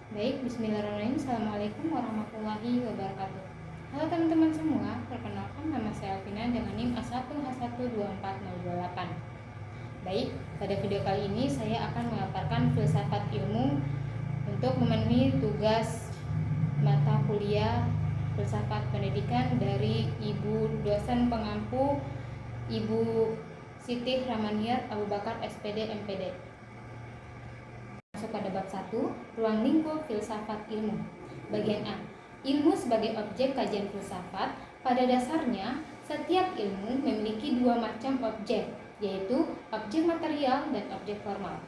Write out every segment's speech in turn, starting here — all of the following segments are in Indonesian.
Baik, bismillahirrahmanirrahim. Assalamualaikum warahmatullahi wabarakatuh. Halo teman-teman semua, perkenalkan nama saya Alvina dengan NIM A1H124028. Baik, pada video kali ini saya akan memaparkan filsafat ilmu untuk memenuhi tugas mata kuliah filsafat pendidikan dari Ibu dosen pengampu Ibu Siti Rahmaniyar Abu Bakar SPD MPD. Masuk pada bab 1, ruang lingkup filsafat ilmu. Bagian A. Ilmu sebagai objek kajian filsafat. Pada dasarnya, setiap ilmu memiliki dua macam objek, yaitu objek material dan objek formal.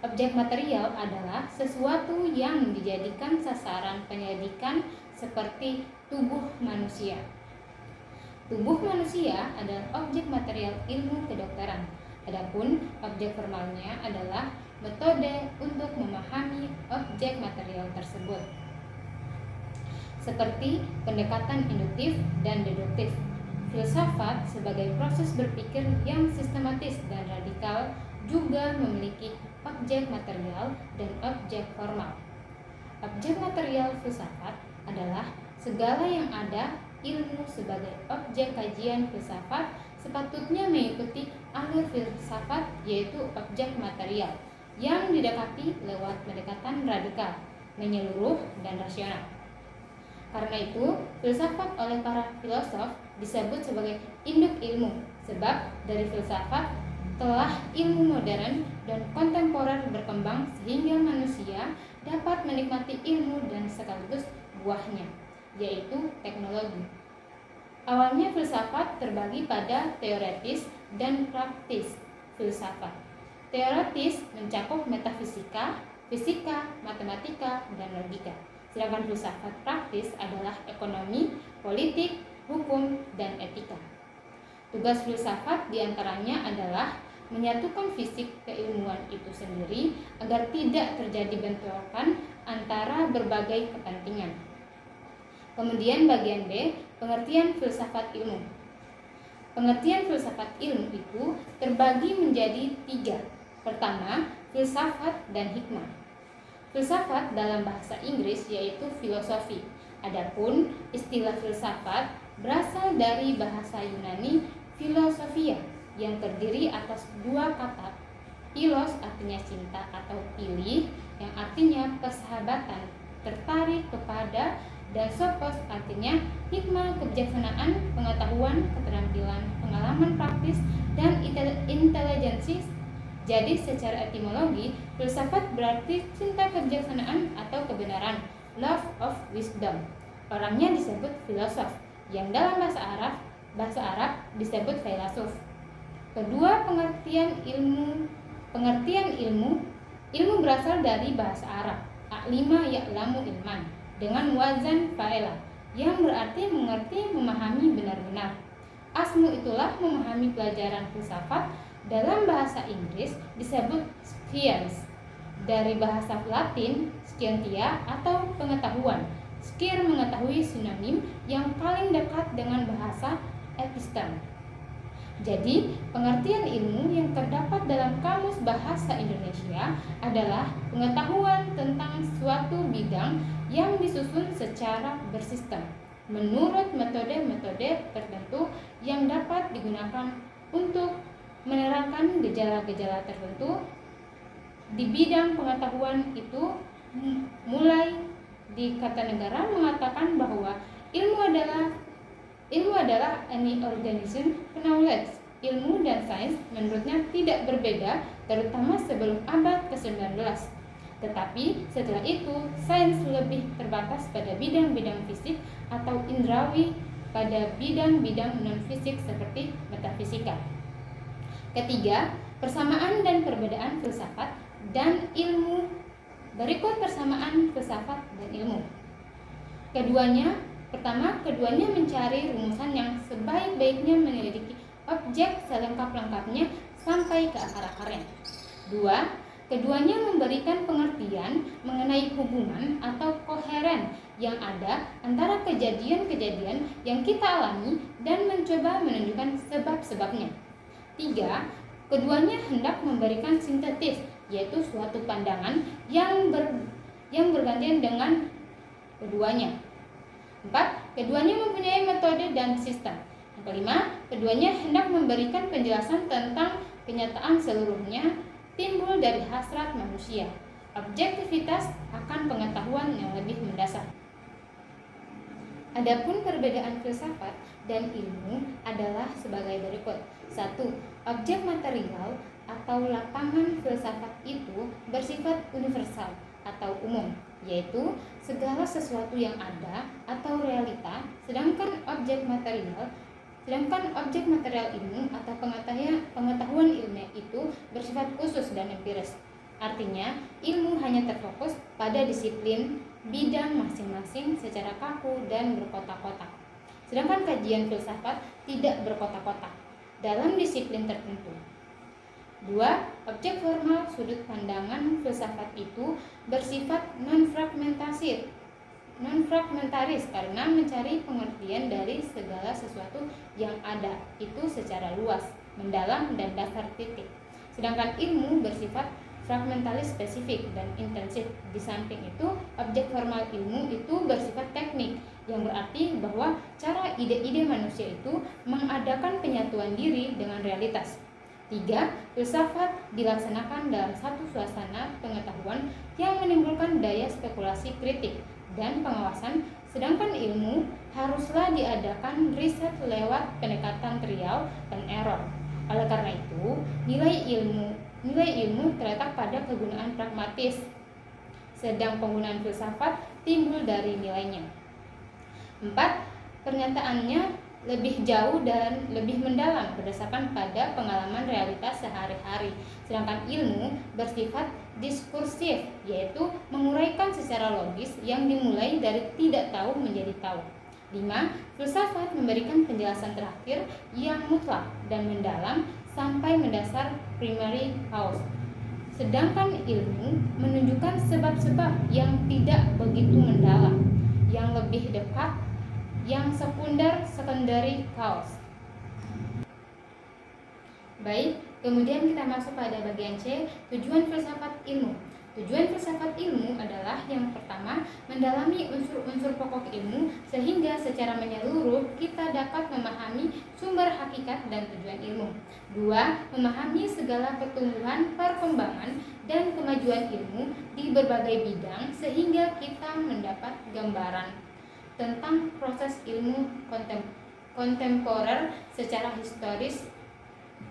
Objek material adalah sesuatu yang dijadikan sasaran penyelidikan seperti tubuh manusia. Tubuh manusia adalah objek material ilmu kedokteran. Adapun objek formalnya adalah metode untuk memahami objek material tersebut, seperti pendekatan induktif dan deduktif. Filsafat sebagai proses berpikir yang sistematis dan radikal juga memiliki objek material dan objek formal. Objek material filsafat adalah segala yang ada. Ilmu sebagai objek kajian filsafat sepatutnya mengikuti alur filsafat, yaitu objek material yang didekati lewat pendekatan radikal, menyeluruh, dan rasional. Karena itu, filsafat oleh para filosof disebut sebagai induk ilmu, sebab dari filsafat telah ilmu modern dan kontemporer berkembang sehingga manusia dapat menikmati ilmu dan sekaligus buahnya, yaitu teknologi. Awalnya filsafat terbagi pada teoretis dan praktis filsafat. Teoretis mencakup metafisika, fisika, matematika, dan logika. Sedangkan filsafat praktis adalah ekonomi, politik, hukum, dan etika. Tugas filsafat diantaranya adalah menyatukan fisik keilmuan itu sendiri agar tidak terjadi bentrokan antara berbagai kepentingan. Kemudian bagian B, pengertian filsafat ilmu. Pengertian filsafat ilmu itu terbagi menjadi 3. Pertama, filsafat dan hikmah. Filsafat dalam bahasa Inggris yaitu filosofi. Adapun istilah filsafat berasal dari bahasa Yunani filosofia yang terdiri atas 2 kata. Philos artinya cinta atau pilih, yang artinya persahabatan, tertarik kepada, dan sophos artinya hikmah, kebijaksanaan, pengetahuan, keterampilan, pengalaman praktis, dan intelijensi. Jadi secara etimologi, filsafat berarti cinta kebijaksanaan atau kebenaran, love of wisdom. Orangnya disebut filosof, yang dalam bahasa Arab disebut filosof. Kedua, pengertian ilmu berasal dari bahasa Arab, a'lima ya'lamu ilman, dengan wazan fa'ila, yang berarti mengerti, memahami benar-benar. Asmu itulah memahami pelajaran filsafat. Dalam bahasa Inggris disebut science, dari bahasa Latin scientia atau pengetahuan. Scire mengetahui sinonim yang paling dekat dengan bahasa epistem. Jadi, pengertian ilmu yang terdapat dalam Kamus Bahasa Indonesia adalah pengetahuan tentang suatu bidang yang disusun secara bersistem menurut metode-metode tertentu yang dapat digunakan untuk menerangkan gejala-gejala tertentu di bidang pengetahuan itu. Mulai di Kartanegara mengatakan bahwa ilmu adalah any organism knowledge. Ilmu dan sains menurutnya tidak berbeda, terutama sebelum abad ke-19. Tetapi setelah itu, sains lebih terbatas pada bidang-bidang fisik atau indrawi pada bidang-bidang non-fisik seperti metafisika. Ketiga, persamaan dan perbedaan filsafat dan ilmu. Berikut persamaan filsafat dan ilmu. Keduanya mencari rumusan yang sebaik-baiknya menyelidiki objek selengkap-lengkapnya sampai ke akar-akarnya. 2. Keduanya memberikan pengertian mengenai hubungan atau koheren yang ada antara kejadian-kejadian yang kita alami dan mencoba menunjukkan sebab-sebabnya. 3. Keduanya hendak memberikan sintetis, yaitu suatu pandangan yang yang bergantian dengan keduanya. 4. Keduanya mempunyai metode dan sistem. Yang kelima, keduanya hendak memberikan penjelasan tentang kenyataan seluruhnya timbul dari hasrat manusia, objektivitas akan pengetahuan yang lebih mendasar. Adapun perbedaan filsafat dan ilmu adalah sebagai berikut. 1. Objek material atau lapangan filsafat itu bersifat universal atau umum, yaitu segala sesuatu yang ada atau realita, sedangkan objek material ilmu atau pengetahuan ilmiah itu bersifat khusus dan empiris. Artinya, ilmu hanya terfokus pada disiplin bidang masing-masing secara kaku dan berkotak-kotak. Sedangkan kajian filsafat tidak berkotak-kotak dalam disiplin tertentu. 2. Objek formal sudut pandangan filsafat itu bersifat non-fragmentaris karena mencari pengertian dari segala sesuatu yang ada itu secara luas, mendalam, dan dasar titik. Sedangkan ilmu bersifat fragmentalis spesifik dan intensif. Di samping itu, objek formal ilmu itu bersifat teknik, yang berarti bahwa cara ide-ide manusia itu mengadakan penyatuan diri dengan realitas. 3. Filsafat dilaksanakan dalam satu suasana pengetahuan yang menimbulkan daya spekulasi kritik dan pengawasan, sedangkan ilmu haruslah diadakan riset lewat pendekatan trial dan error. Oleh karena itu, nilai ilmu terletak pada kegunaan pragmatis, sedang penggunaan filsafat timbul dari nilainya. 4. Pernyataannya lebih jauh dan lebih mendalam berdasarkan pada pengalaman realitas sehari-hari, sedangkan ilmu bersifat diskursif, yaitu menguraikan secara logis yang dimulai dari tidak tahu menjadi tahu. 5. Filsafat memberikan penjelasan terakhir yang mutlak dan mendalam sampai mendasar primary cause, sedangkan ilmu menunjukkan sebab-sebab yang tidak begitu mendalam, yang lebih dekat, yang sekunder secondary cause. Baik, kemudian kita masuk pada bagian C, tujuan filsafat ilmu. Tujuan filsafat ilmu adalah yang pertama, mendalami unsur-unsur pokok ilmu sehingga secara menyeluruh kita dapat memahami sumber hakikat dan tujuan ilmu. 2. Memahami segala pertumbuhan, perkembangan, dan kemajuan ilmu di berbagai bidang sehingga kita mendapat gambaran tentang proses ilmu kontemporer secara historis.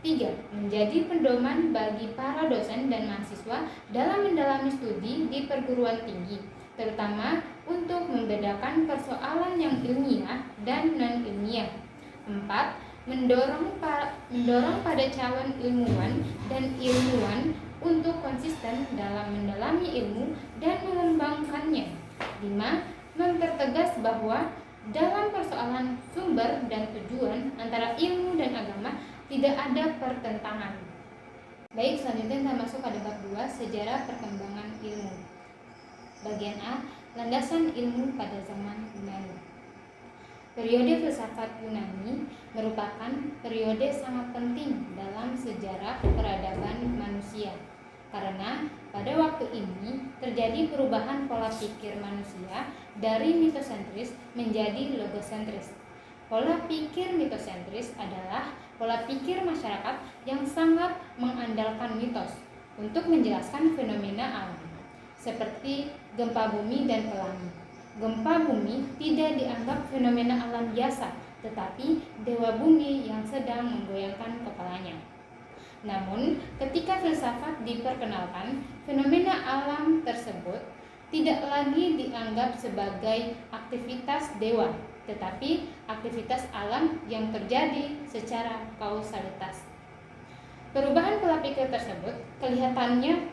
3. Menjadi pedoman bagi para dosen dan mahasiswa dalam mendalami studi di perguruan tinggi, terutama untuk membedakan persoalan yang ilmiah dan non-ilmiah. 4. Mendorong pada calon ilmuwan dan ilmuwan untuk konsisten dalam mendalami ilmu dan mengembangkannya. 5. Mempertegas bahwa dalam persoalan sumber dan tujuan antara ilmu dan agama tidak ada pertentangan. Baik, selanjutnya kita masuk pada bab 2, sejarah perkembangan ilmu. Bagian A, landasan ilmu pada zaman Yunani. Periode filsafat Yunani merupakan periode sangat penting dalam sejarah peradaban manusia, karena pada waktu ini terjadi perubahan pola pikir manusia dari mitosentris menjadi logosentris. Pola pikir mitosentris adalah pola pikir masyarakat yang sangat mengandalkan mitos untuk menjelaskan fenomena alam, seperti gempa bumi dan pelangi. Gempa bumi tidak dianggap fenomena alam biasa, tetapi dewa bumi yang sedang menggoyangkan kepalanya. Namun, ketika filsafat diperkenalkan, fenomena alam tersebut tidak lagi dianggap sebagai aktivitas dewa, tetapi aktivitas alam yang terjadi secara kausalitas. Perubahan pola pikir tersebut kelihatannya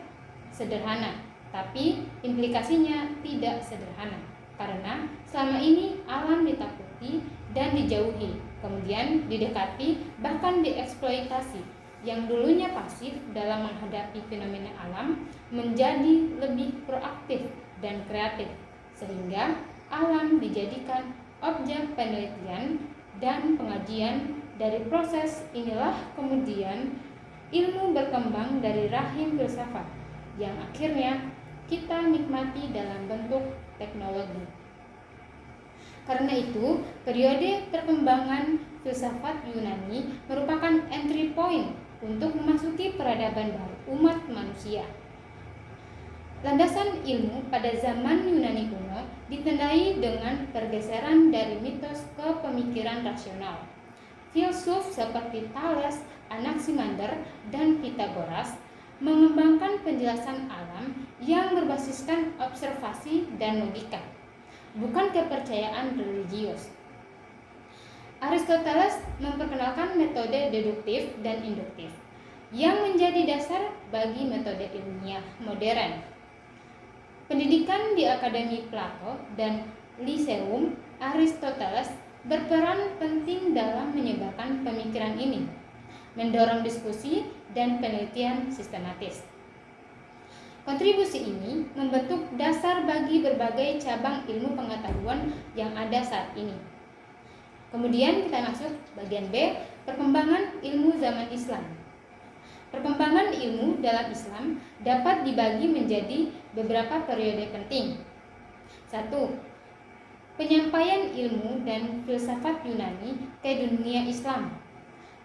sederhana, tapi implikasinya tidak sederhana, karena selama ini alam ditakuti dan dijauhi, kemudian didekati, bahkan dieksploitasi. Yang dulunya pasif dalam menghadapi fenomena alam menjadi lebih proaktif dan kreatif, sehingga alam dijadikan objek penelitian dan pengajian. Dari proses inilah kemudian ilmu berkembang dari rahim filsafat, yang akhirnya kita kita nikmati dalam bentuk teknologi. Karena itu, periode perkembangan filsafat Yunani merupakan entry point untuk memasuki peradaban baru umat manusia. Landasan ilmu pada zaman Yunani kuno ditandai dengan pergeseran dari mitos ke pemikiran rasional. Filsuf seperti Thales, Anaximander, dan Pythagoras mengembangkan penjelasan alam yang berbasiskan observasi dan logika, bukan kepercayaan religius. Aristoteles memperkenalkan metode deduktif dan induktif yang menjadi dasar bagi metode ilmiah modern. Pendidikan di Akademi Plato dan Lyceum Aristoteles berperan penting dalam menyebarkan pemikiran ini, mendorong diskusi dan penelitian sistematis. Kontribusi ini membentuk dasar bagi berbagai cabang ilmu pengetahuan yang ada saat ini. Kemudian kita masuk bagian B, perkembangan ilmu zaman Islam. Perkembangan ilmu dalam Islam dapat dibagi menjadi beberapa periode penting. 1. Penyampaian ilmu dan filsafat Yunani ke dunia Islam.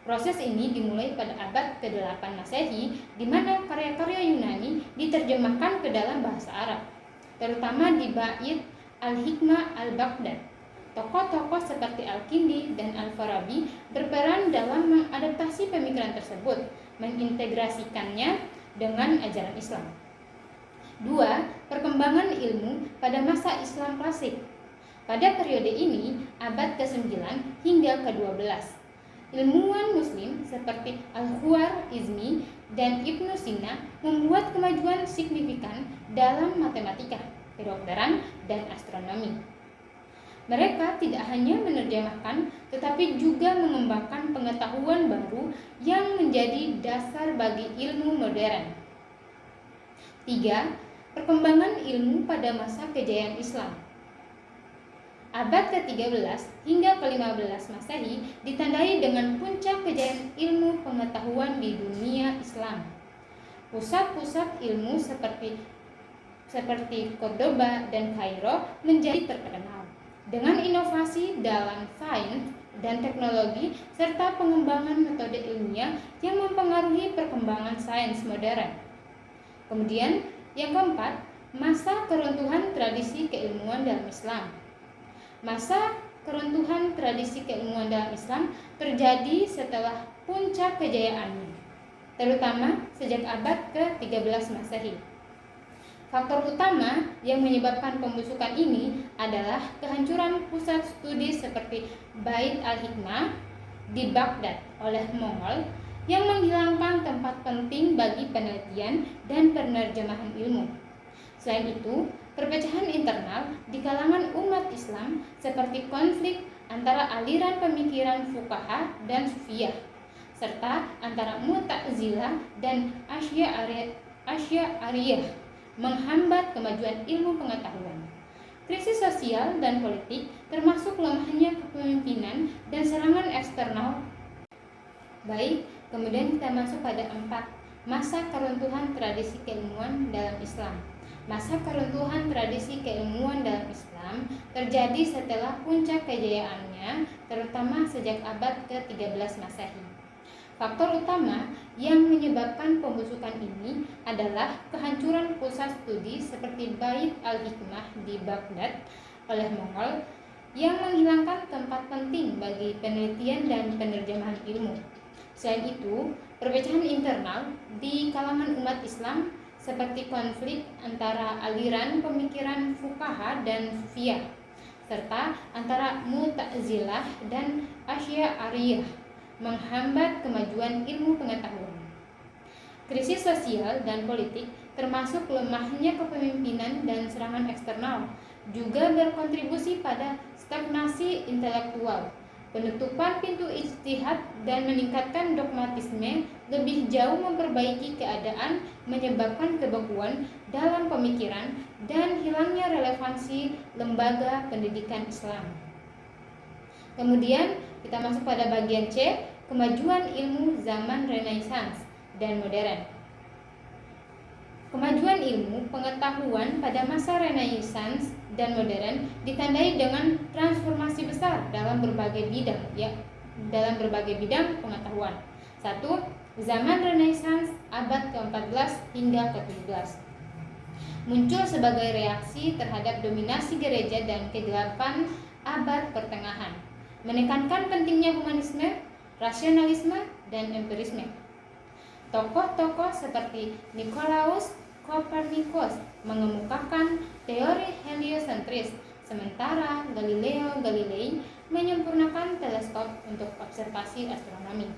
Proses ini dimulai pada abad ke-8 Masehi, di mana karya-karya Yunani diterjemahkan ke dalam bahasa Arab, terutama di Bait Al-Hikmah Al-Baghdad. Tokoh-tokoh seperti Al-Kindi dan Al-Farabi berperan dalam mengadaptasi pemikiran tersebut, mengintegrasikannya dengan ajaran Islam. 2. Perkembangan ilmu pada masa Islam klasik. Pada periode ini, abad ke-9 hingga ke-12, ilmuwan muslim seperti Al-Khwarizmi dan Ibnu Sina membuat kemajuan signifikan dalam matematika, kedokteran, dan astronomi. Mereka tidak hanya menerjemahkan, tetapi juga mengembangkan pengetahuan baru yang menjadi dasar bagi ilmu modern. 3. Perkembangan ilmu pada masa kejayaan Islam. Abad ke-13 hingga ke-15 Masehi ditandai dengan puncak kejayaan ilmu pengetahuan di dunia Islam. Pusat-pusat ilmu seperti Cordoba dan Kairo menjadi terkenal dengan inovasi dalam sains dan teknologi serta pengembangan metode ilmiah yang mempengaruhi perkembangan sains modern. Kemudian, yang keempat, masa keruntuhan tradisi keilmuan dalam Islam. Masa keruntuhan tradisi keilmuan dalam Islam terjadi setelah puncak kejayaannya, terutama sejak abad ke-13 Masehi. Faktor utama yang menyebabkan pembusukan ini adalah kehancuran pusat studi seperti Bait Al-Hikmah di Baghdad oleh Mongol yang menghilangkan tempat penting bagi penelitian dan penerjemahan ilmu. Selain itu, perpecahan internal di kalangan umat Islam seperti konflik antara aliran pemikiran fuqaha dan sufiyah, serta antara Mu'tazilah dan Asy'ariyah menghambat kemajuan ilmu pengetahuan. Krisis sosial dan politik termasuk lemahnya kepemimpinan dan serangan eksternal. Baik, kemudian kita masuk pada 4, masa keruntuhan tradisi keilmuan dalam Islam. Masa keruntuhan tradisi keilmuan dalam Islam terjadi setelah puncak kejayaannya, terutama sejak abad ke-13 Masehi. Faktor utama yang menyebabkan pembusukan ini adalah kehancuran pusat studi seperti Bait Al-Hikmah di Baghdad oleh Mongol yang menghilangkan tempat penting bagi penelitian dan penerjemahan ilmu. Selain itu, perpecahan internal di kalangan umat Islam seperti konflik antara aliran pemikiran fuqaha dan sufiyah, serta antara Mu'tazilah dan Asy'ariyah menghambat kemajuan ilmu pengetahuan. Krisis sosial dan politik termasuk lemahnya kepemimpinan dan serangan eksternal juga berkontribusi pada stagnasi intelektual, penutupan pintu ijtihad dan meningkatkan dogmatisme lebih jauh memperbaiki keadaan menyebabkan kebekuan dalam pemikiran dan hilangnya relevansi lembaga pendidikan Islam. Kemudian kita masuk pada bagian C, kemajuan ilmu zaman Renaissance dan modern. Kemajuan ilmu pengetahuan pada masa Renaissance dan modern ditandai dengan transformasi besar dalam berbagai bidang pengetahuan. 1. Zaman Renaissance abad ke-14 hingga ke-17 muncul sebagai reaksi terhadap dominasi gereja dan kegelapan abad pertengahan, menekankan pentingnya humanisme, rasionalisme, dan empirisme. Tokoh-tokoh seperti Nicolaus Copernicus mengemukakan teori heliosentris, sementara Galileo Galilei menyempurnakan teleskop untuk observasi astronomi.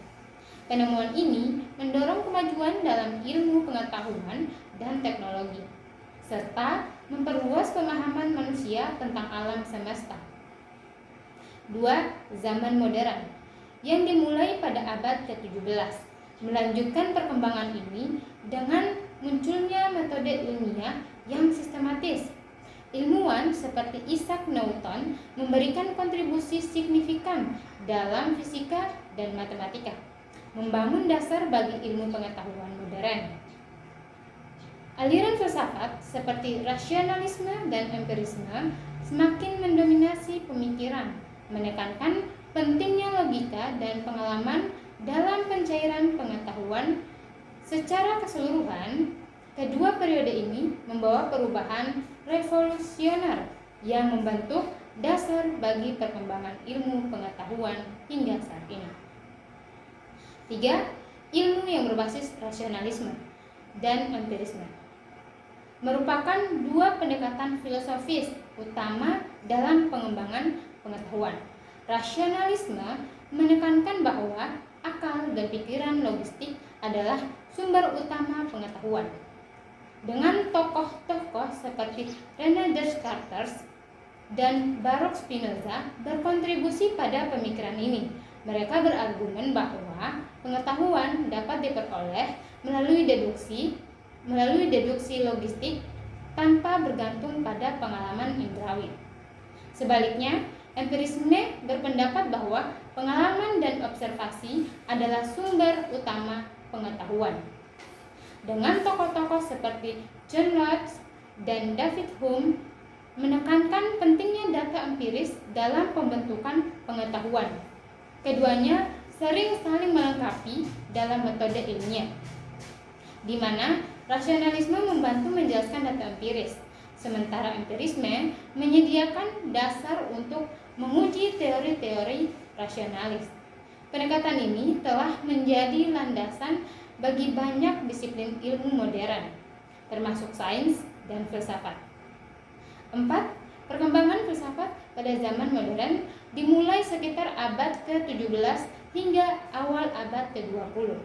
Penemuan ini mendorong kemajuan dalam ilmu pengetahuan dan teknologi, serta memperluas pemahaman manusia tentang alam semesta. 2. Zaman modern yang dimulai pada abad ke-17 melanjutkan perkembangan ini dengan munculnya metode ilmiah yang sistematis. Ilmuwan seperti Isaac Newton memberikan kontribusi signifikan dalam fisika dan matematika, membangun dasar bagi ilmu pengetahuan modern. Aliran filsafat seperti rasionalisme dan empirisme semakin mendominasi pemikiran, menekankan pentingnya logika dan pengalaman dalam pencairan pengetahuan. Secara keseluruhan, kedua periode ini membawa perubahan revolusioner yang membentuk dasar bagi perkembangan ilmu pengetahuan hingga saat ini. 3. Ilmu yang berbasis rasionalisme dan empirisme merupakan dua pendekatan filosofis utama dalam pengembangan pengetahuan. Rasionalisme menekankan bahwa akal dan pikiran logistik adalah sumber utama pengetahuan. Dengan tokoh-tokoh seperti René Descartes dan Baruch Spinoza berkontribusi pada pemikiran ini. Mereka berargumen bahwa pengetahuan dapat diperoleh melalui deduksi logistik tanpa bergantung pada pengalaman indrawi. Sebaliknya, empirisme berpendapat bahwa pengalaman dan observasi adalah sumber utama pengetahuan. Dengan tokoh-tokoh seperti John Locke dan David Hume menekankan pentingnya data empiris dalam pembentukan pengetahuan. Keduanya sering saling melengkapi dalam metode ilmiah, di mana rasionalisme membantu menjelaskan data empiris, sementara empirisme menyediakan dasar untuk menguji teori-teori rasionalis. Pendekatan ini telah menjadi landasan bagi banyak disiplin ilmu modern, termasuk sains dan filsafat. 4. Perkembangan filsafat pada zaman modern dimulai sekitar abad ke-17 hingga awal abad ke-20.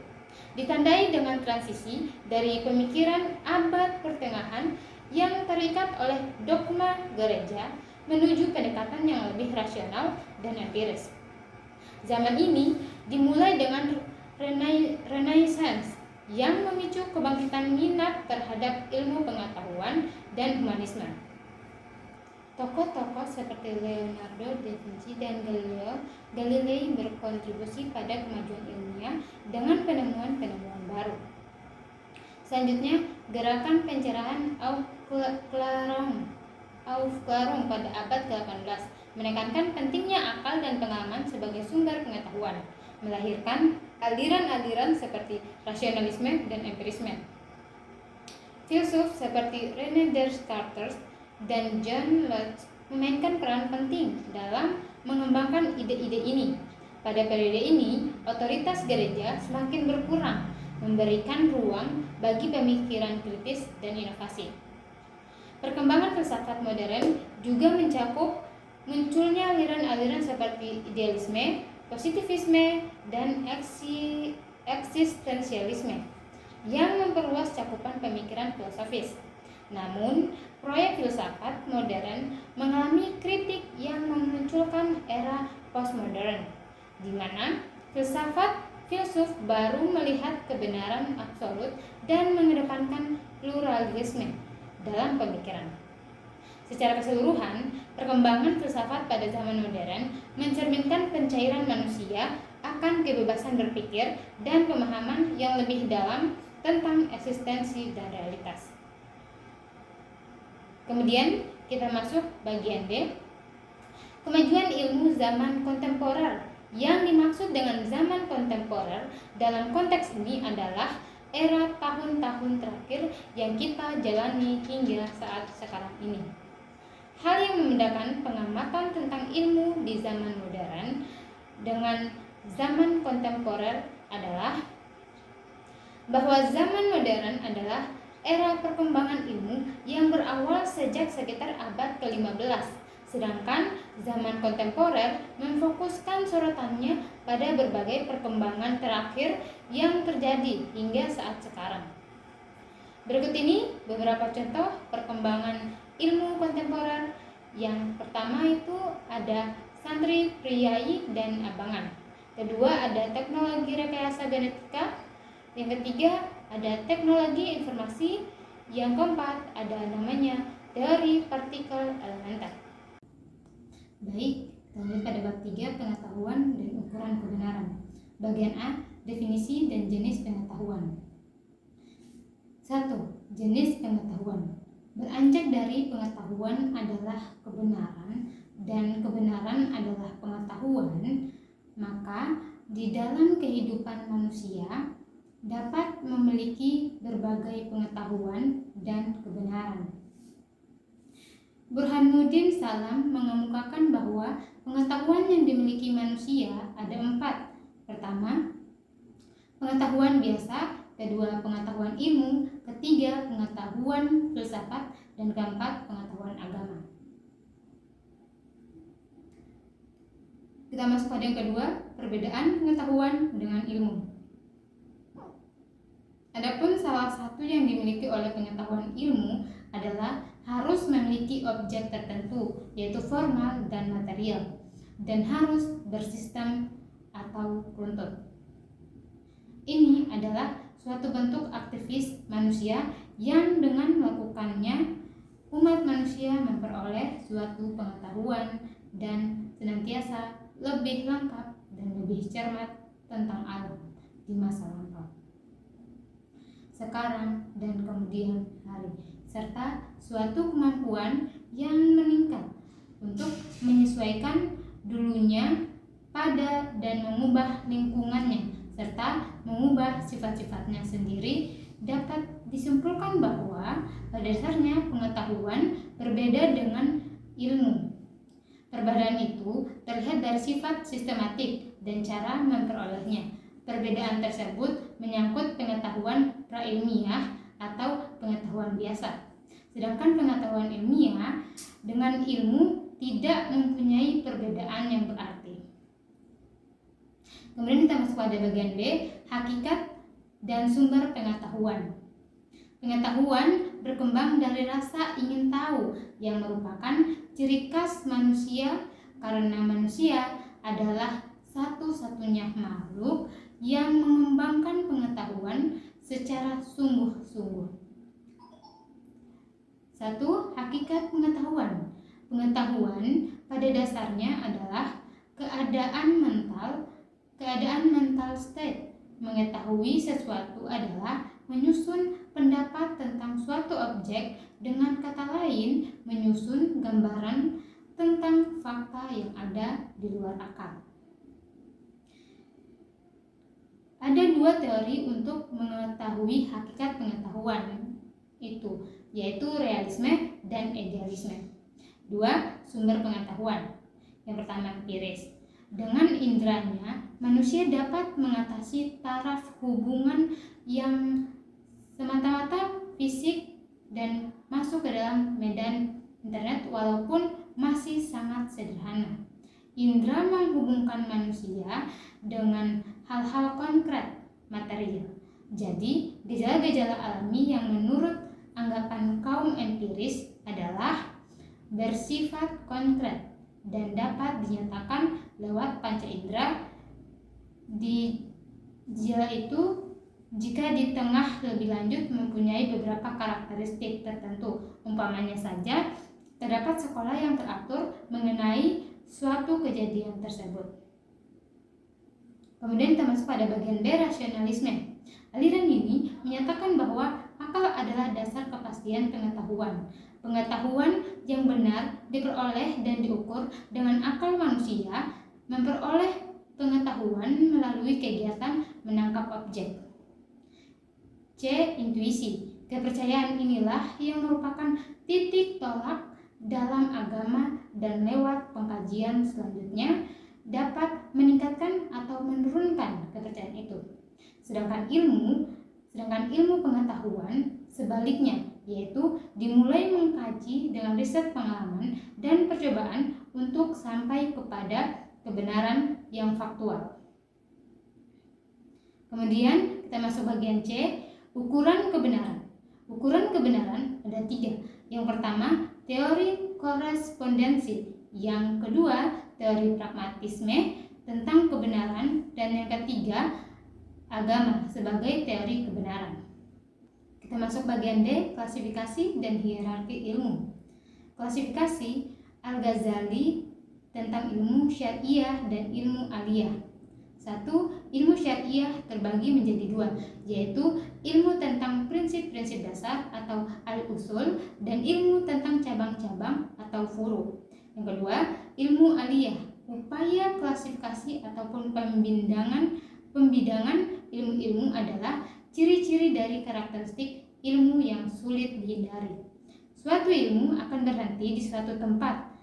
Ditandai dengan transisi dari pemikiran abad pertengahan yang terikat oleh dogma gereja menuju pendekatan yang lebih rasional dan empiris. Zaman ini dimulai dengan Renaissance yang memicu kebangkitan minat terhadap ilmu pengetahuan dan humanisme. Tokoh-tokoh seperti Leonardo da Vinci dan Galileo Galilei berkontribusi pada kemajuan ilmiah dengan penemuan-penemuan baru. Selanjutnya, gerakan pencerahan Aufklärung pada abad ke-18 menekankan pentingnya akal dan pengalaman sebagai sumber pengetahuan, melahirkan aliran-aliran seperti rasionalisme dan empirisme. Filsuf seperti René Descartes dan John Locke memainkan peran penting dalam mengembangkan ide-ide ini. Pada periode ini, otoritas gereja semakin berkurang, memberikan ruang bagi pemikiran kritis dan inovasi. Perkembangan filsafat modern juga mencakup munculnya aliran-aliran seperti idealisme, positivisme, dan eksistensialisme yang memperluas cakupan pemikiran filosofis. Namun, proyek filsafat modern mengalami kritik yang memunculkan era postmodern, di mana filsuf baru melihat kebenaran absolut dan mengedepankan pluralisme dalam pemikiran. Secara keseluruhan, perkembangan filsafat pada zaman modern mencerminkan pencairan manusia akan kebebasan berpikir dan pemahaman yang lebih dalam tentang eksistensi dan realitas. Kemudian kita masuk bagian D. Kemajuan ilmu zaman kontemporer. Yang dimaksud dengan zaman kontemporer dalam konteks ini adalah era tahun-tahun terakhir yang kita jalani hingga saat sekarang ini. Hal yang membedakan pengamatan tentang ilmu di zaman modern dengan zaman kontemporer adalah bahwa zaman modern adalah era perkembangan ilmu yang berawal sejak sekitar abad ke-15. Sedangkan zaman kontemporer memfokuskan sorotannya pada berbagai perkembangan terakhir yang terjadi hingga saat sekarang. Berikut ini beberapa contoh perkembangan ilmu kontemporer. Yang pertama itu ada santri, priai, dan abangan. Kedua ada teknologi rekayasa genetika. Yang ketiga ada teknologi informasi. Yang keempat ada namanya teori partikel elementer. Baik, kita lihat pada bab 3 pengetahuan dan ukuran kebenaran. Bagian A, definisi dan jenis pengetahuan. 1. Jenis pengetahuan. Beranjak dari pengetahuan adalah kebenaran dan kebenaran adalah pengetahuan, maka di dalam kehidupan manusia dapat memiliki berbagai pengetahuan dan kebenaran. Burhanuddin Salam mengemukakan bahwa pengetahuan yang dimiliki manusia ada 4. Pertama, pengetahuan biasa. Kedua, pengetahuan ilmu. Ketiga, pengetahuan filsafat. Dan keempat, pengetahuan agama. Kita masuk pada yang kedua, perbedaan pengetahuan dengan ilmu. Adapun salah satu yang dimiliki oleh pengetahuan ilmu adalah harus memiliki objek tertentu, yaitu formal dan material, dan harus bersistem atau runtut. Ini adalah suatu bentuk aktivis manusia yang dengan melakukannya umat manusia memperoleh suatu pengetahuan dan senantiasa lebih lengkap dan lebih cermat tentang alam di masa lampau, sekarang dan kemudian hari, serta suatu kemampuan yang meningkat untuk menyesuaikan dulunya pada dan mengubah lingkungannya serta mengubah sifat-sifatnya sendiri. Dapat disimpulkan bahwa pada dasarnya pengetahuan berbeda dengan ilmu. Perbedaan itu terlihat dari sifat sistematik dan cara memperolehnya. Perbedaan tersebut menyangkut pengetahuan prailmiah atau pengetahuan biasa. Sedangkan pengetahuan ilmiah dengan ilmu tidak mempunyai perbedaan yang berarti. Kemudian kita masuk pada bagian B, hakikat dan sumber pengetahuan. Pengetahuan berkembang dari rasa ingin tahu yang merupakan ciri khas manusia karena manusia adalah satu-satunya makhluk yang mengembangkan pengetahuan secara sungguh-sungguh. 1. Hakikat pengetahuan. Pengetahuan pada dasarnya adalah keadaan mental state. Mengetahui sesuatu adalah menyusun pendapat tentang suatu objek, dengan kata lain menyusun gambaran tentang fakta yang ada di luar akal. Ada 2 teori untuk mengetahui hakikat pengetahuan itu, yaitu realisme dan idealisme. 2. Sumber pengetahuan. Yang pertama, empiris. Dengan indranya, manusia dapat mengatasi taraf hubungan yang semata-mata fisik dan masuk ke dalam medan internet walaupun masih sangat sederhana. Indra menghubungkan manusia dengan hal-hal konkret, material. Jadi, gejala-gejala alami yang menurut anggapan kaum empiris adalah bersifat konkret dan dapat dinyatakan lewat panca indera. Gejala itu jika di tengah lebih lanjut mempunyai beberapa karakteristik tertentu. Umpamanya saja, terdapat sekolah yang teratur mengenai suatu kejadian tersebut. Kemudian kita masuk pada bagian B, rasionalisme. Aliran ini menyatakan bahwa akal adalah dasar kepastian pengetahuan. Pengetahuan yang benar diperoleh dan diukur dengan akal manusia memperoleh pengetahuan melalui kegiatan menangkap objek. C. Intuisi. Kepercayaan inilah yang merupakan titik tolak dalam agama dan lewat pengkajian selanjutnya dapat meningkatkan atau menurunkan kepercayaan itu. Sedangkan ilmu pengetahuan sebaliknya, yaitu dimulai mengkaji dengan riset pengalaman dan percobaan untuk sampai kepada kebenaran yang faktual. Kemudian kita masuk bagian C, ukuran kebenaran. Ukuran kebenaran ada 3. Yang pertama, teori korespondensi. Yang kedua, teori pragmatisme tentang kebenaran. Dan yang ketiga, agama sebagai teori kebenaran. Kita masuk bagian D, klasifikasi dan hierarki ilmu. Klasifikasi Al-Ghazali tentang ilmu syariah dan ilmu aliyah. 1. Ilmu syariah terbagi menjadi 2, yaitu ilmu tentang prinsip-prinsip dasar atau al-usul dan ilmu tentang cabang-cabang atau furu. Yang kedua, ilmu aliyah, upaya klasifikasi ataupun pembidangan ilmu-ilmu adalah ciri-ciri dari karakteristik ilmu yang sulit dihindari. Suatu ilmu akan berhenti di suatu tempat,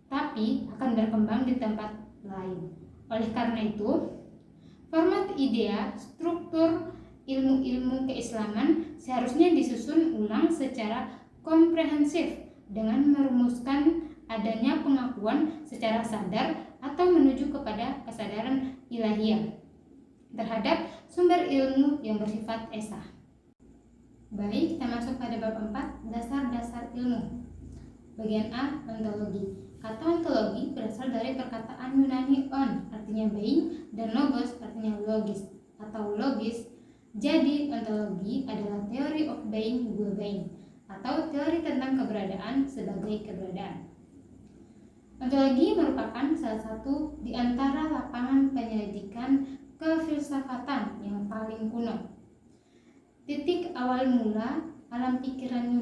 tapi akan berkembang di tempat lain. Oleh karena itu, format idea struktur ilmu-ilmu keislaman seharusnya disusun ulang secara komprehensif dengan merumuskan adanya pengakuan secara sadar atau menuju kepada kesadaran ilahiyah terhadap sumber ilmu yang bersifat esa. Baik, kita masuk pada bab 4, dasar-dasar ilmu. Bagian A, ontologi. Kata ontologi berasal dari perkataan Yunani on, artinya being, dan logos, artinya logis atau logis. Jadi, ontologi adalah theory of being gue being, atau teori tentang keberadaan sebagai keberadaan. Ontologi merupakan salah satu di antara lapangan penyelidikan kefilsafatan yang paling kuno. Titik awal mula alam pikiran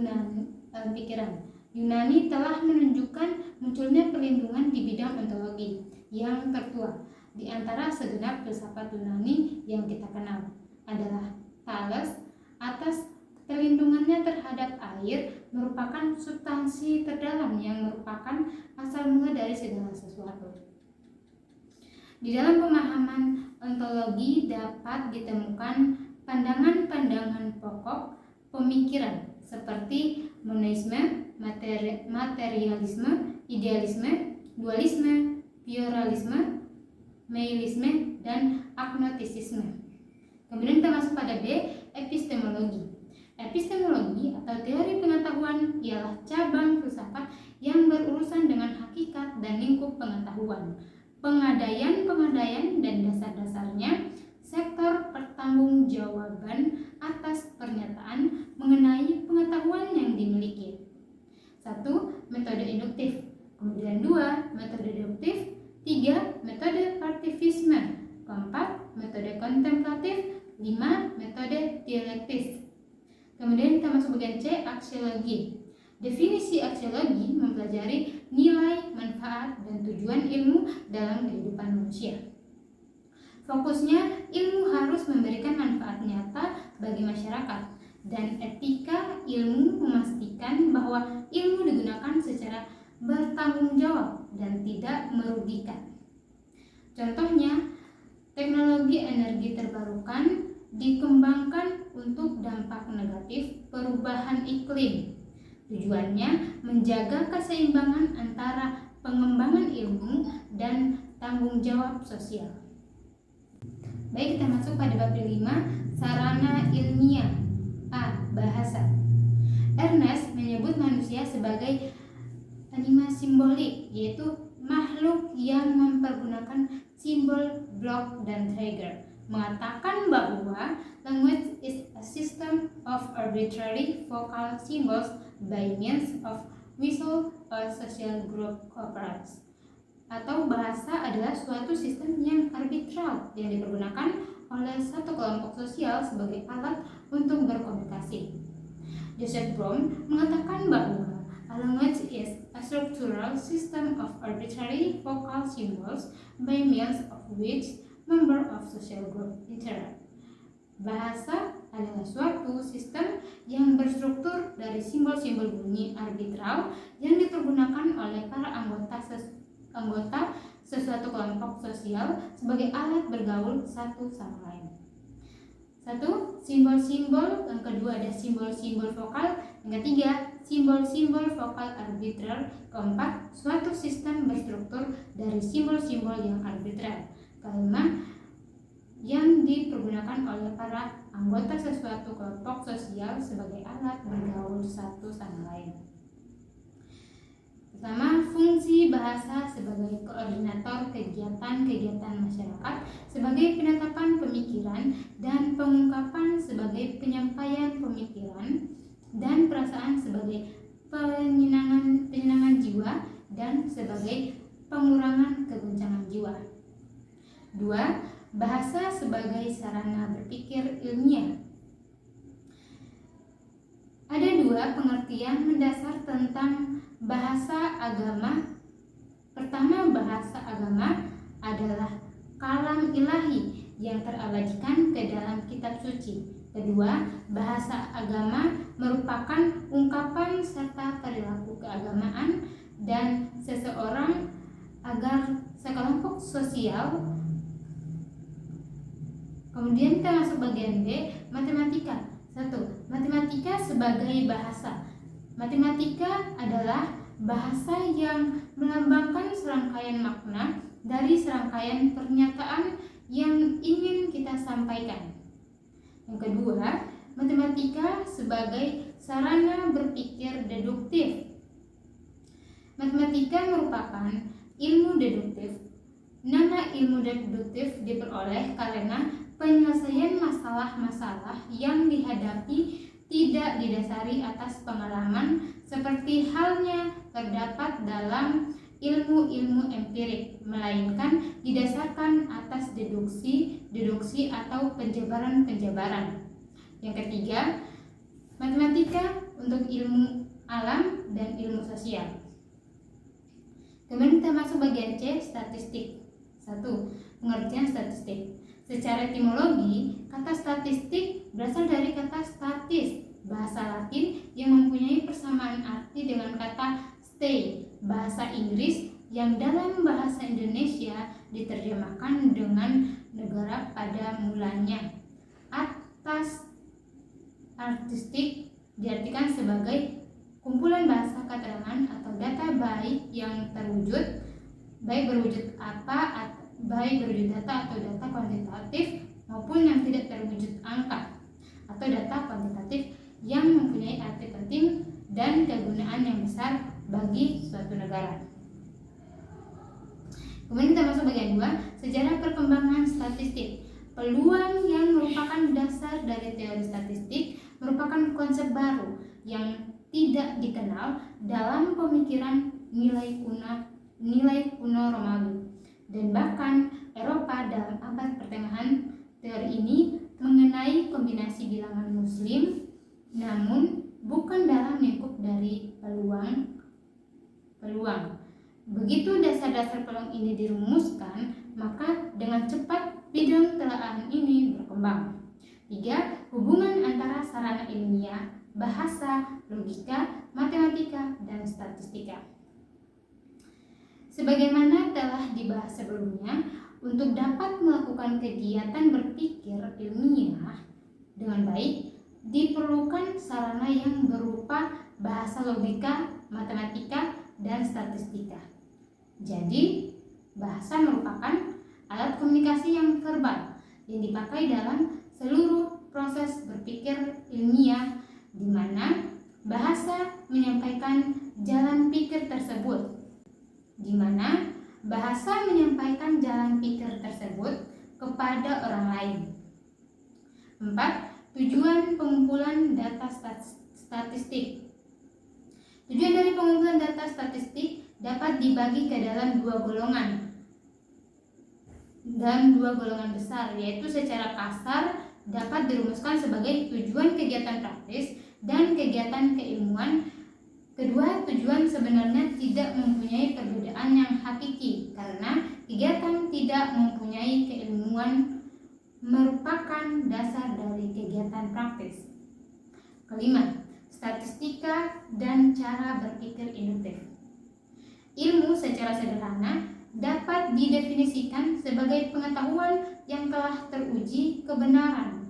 Yunani telah menunjukkan munculnya perlindungan di bidang ontologi yang tertua. Di antara segenap filsafat Yunani yang kita kenal adalah Thales. Atas perlindungannya terhadap air merupakan substansi terdalam yang merupakan asal mula dari segala sesuatu. Di dalam pemahaman ontologi dapat ditemukan pandangan-pandangan pokok pemikiran seperti monisme, materialisme, idealisme, dualisme, pluralisme, nihilisme, dan agnostisisme. Kemudian kita masuk pada B, epistemologi. Epistemologi atau teori pengetahuan ialah cabang filsafat yang berurusan dengan hakikat dan lingkup pengetahuan, pengadaian dan dasar-dasarnya, sektor pertanggungjawaban atas pernyataan mengenai pengetahuan yang dimiliki. 1. Metode induktif. Kemudian 2. Metode deduktif. 3. Metode partivisme. 4. Metode kontemplatif. 5. Metode dialektis. Kemudian kita masuk bagian C, aksiologi. Definisi aksiologi mempelajari nilai, manfaat, dan tujuan ilmu dalam kehidupan manusia. Fokusnya, ilmu harus memberikan manfaat nyata bagi masyarakat, dan etika ilmu memastikan bahwa ilmu digunakan secara bertanggung jawab dan tidak merugikan. Contohnya, teknologi energi terbarukan dikembangkan untuk dampak negatif perubahan iklim. Tujuannya menjaga keseimbangan antara pengembangan ilmu dan tanggung jawab sosial. Baik, kita masuk pada bab 5, sarana ilmiah. A. Bahasa. Ernest menyebut manusia sebagai anima simbolik, yaitu makhluk yang mempergunakan simbol, blok, dan trigger. Mengatakan bahwa language is a system of arbitrary vocal symbols by means of visual or social group cooperates. Atau bahasa adalah suatu sistem yang arbitral yang dipergunakan oleh satu kelompok sosial sebagai alat untuk berkomunikasi. Joseph Brown mengatakan bahwa A language is a structural system of arbitrary vocal symbols by means of which member of social group interact. Bahasa adalah suatu sistem yang berstruktur dari simbol-simbol bunyi arbitral yang dipergunakan oleh para anggota sesuatu kelompok sosial sebagai alat bergaul satu sama lain. Satu, simbol-simbol. Yang kedua ada simbol-simbol vokal. Yang ketiga, simbol-simbol vokal arbitral. Keempat, suatu sistem berstruktur dari simbol-simbol yang arbitral. Kelima, yang dipergunakan oleh para anggota sesuatu kelompok sosial sebagai alat bergaul satu sama lain. Pertama, fungsi bahasa sebagai koordinator kegiatan-kegiatan masyarakat, sebagai penetapan pemikiran dan pengungkapan sebagai penyampaian pemikiran dan perasaan sebagai penyenangan jiwa dan sebagai pengurangan kegoncangan jiwa. 2. Bahasa sebagai sarana berpikir ilmiah. Ada dua pengertian mendasar tentang bahasa agama. Pertama, bahasa agama adalah kalam ilahi yang terabadikan ke dalam kitab suci. Kedua, bahasa agama merupakan ungkapan serta perilaku keagamaan dan seseorang agar sekelompok sosial. Kemudian kita masuk bagian B, matematika. 1. Matematika sebagai bahasa. Matematika adalah bahasa yang melambangkan serangkaian makna dari serangkaian pernyataan yang ingin kita sampaikan. Yang kedua, matematika sebagai sarana berpikir deduktif. Matematika merupakan ilmu deduktif. Nama ilmu deduktif diperoleh karena penyelesaian masalah-masalah yang dihadapi tidak didasari atas pengalaman seperti halnya terdapat dalam ilmu-ilmu empirik, melainkan didasarkan atas deduksi atau penjabaran. Yang ketiga, matematika untuk ilmu alam dan ilmu sosial. Kemudian kita masuk bagian C, statistik. 1. Pengertian statistik. Secara etimologi, kata statistik berasal dari kata statis, bahasa Latin yang mempunyai persamaan arti dengan kata stay, bahasa Inggris yang dalam bahasa Indonesia diterjemahkan dengan negara pada mulanya. Atas artistik diartikan sebagai kumpulan bahasa keterangan atau data baik yang terwujud, baik berwujud data atau data kuantitatif maupun yang tidak terwujud angka atau data kuantitatif yang mempunyai arti penting dan kegunaan yang besar bagi suatu negara. Kemudian kita masuk bagian 2, sejarah perkembangan statistik. Peluang yang merupakan dasar dari teori statistik merupakan konsep baru yang tidak dikenal dalam pemikiran nilai kuno Romawi dan bahkan Eropa dalam abad pertengahan. Teori ini mengenai kombinasi bilangan muslim, namun bukan dalam lingkup dari peluang. Begitu dasar-dasar peluang ini dirumuskan, maka dengan cepat bidang telaahan ini berkembang. 3. Hubungan antara sarana ilmiah, bahasa, logika, matematika, dan statistika. Sebagaimana telah dibahas sebelumnya, untuk dapat melakukan kegiatan berpikir ilmiah dengan baik, diperlukan sarana yang berupa bahasa, logika, matematika, dan statistika. Jadi, bahasa merupakan alat komunikasi yang verbal yang dipakai dalam seluruh proses berpikir ilmiah, di mana bahasa menyampaikan jalan pikir tersebut. Kepada orang lain. 4. Tujuan pengumpulan data statistik. Tujuan dari pengumpulan data statistik dapat dibagi ke dalam dua golongan besar, yaitu secara kasar dapat dirumuskan sebagai tujuan kegiatan praktis dan kegiatan keilmuan. Kedua, tujuan sebenarnya tidak mempunyai perbedaan yang hakiki karena kegiatan tidak mempunyai keilmuan merupakan dasar dari kegiatan praktis. Kelima, statistika dan cara berpikir induktif. Ilmu secara sederhana dapat didefinisikan sebagai pengetahuan yang telah teruji kebenaran.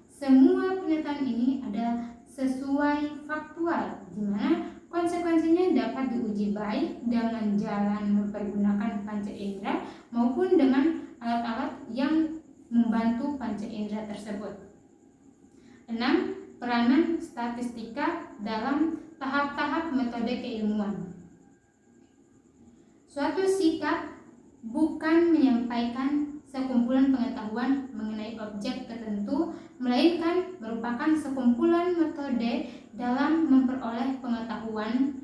Semua pernyataan ini adalah sesuai faktual, di mana konsekuensinya dapat diuji baik dengan jalan mempergunakan panca indera maupun dengan alat-alat yang membantu panca indera tersebut. 6. Peranan statistika dalam tahap-tahap metode keilmuan. Suatu sikap bukan menyampaikan sekumpulan pengetahuan mengenai objek tertentu, melainkan merupakan sekumpulan metode dalam memperoleh pengetahuan.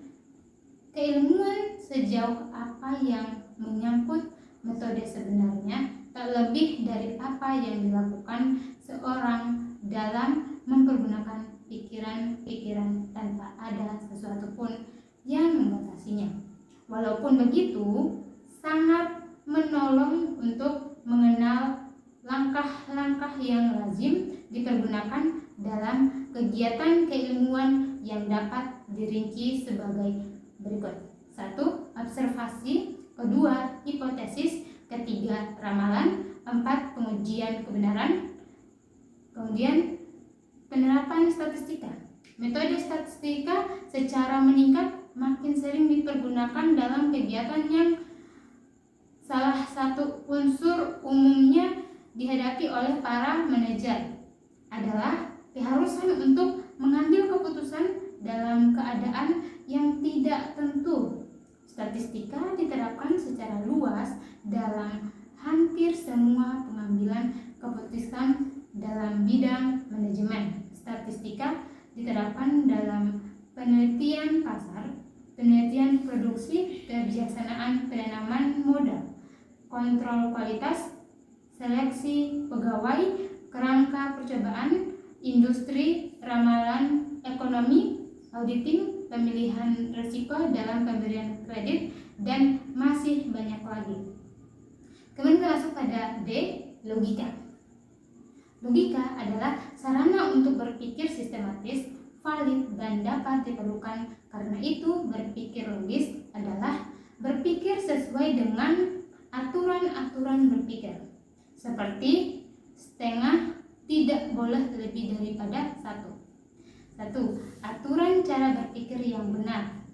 Keilmuan sejauh apa yang menyangkut metode sebenarnya, tak lebih dari apa yang dilakukan seorang dalam mempergunakan pikiran-pikiran tanpa ada sesuatu pun yang membatasinya. Walaupun begitu, sangat menolong untuk mengenal langkah-langkah yang lazim dipergunakan dalam kegiatan keilmuan yang dapat dirinci sebagai berikut. 1. Observasi. 2. Hipotesis. 3. Ramalan. 4. Pengujian kebenaran. Kemudian penerapan statistika. Metode statistika secara meningkat makin sering dipergunakan dalam kegiatan yang salah satu unsur umumnya dihadapi oleh para manajer adalah keharusan untuk mengambil keputusan dalam keadaan yang tidak tentu. Statistika diterapkan secara luas dalam hampir semua pengambilan keputusan dalam bidang manajemen. Statistika diterapkan dalam penelitian pasar, penelitian produksi, kebijaksanaan penanaman modal, kontrol kualitas, seleksi pegawai, kerangka percobaan, industri, ramalan ekonomi, auditing, pemilihan risiko dalam pemberian kredit, dan masih banyak lagi. Kemudian kita masuk pada D, logika. Logika adalah sarana untuk berpikir sistematis, valid, dan dapat diperlukan. Karena itu, berpikir logis adalah berpikir sesuai dengan aturan-aturan berpikir. Seperti setengah tidak boleh lebih daripada 1. Aturan cara berpikir yang benar.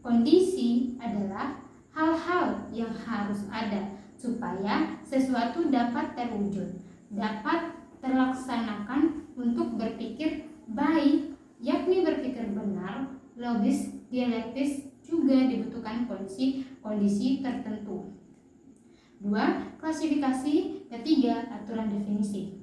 Kondisi adalah hal-hal yang harus ada supaya sesuatu dapat terwujud, dapat terlaksanakan. Untuk berpikir baik, yakni berpikir benar, logis, dialektis, juga dibutuhkan kondisi tertentu. 2. Klasifikasi. 3. Aturan definisi.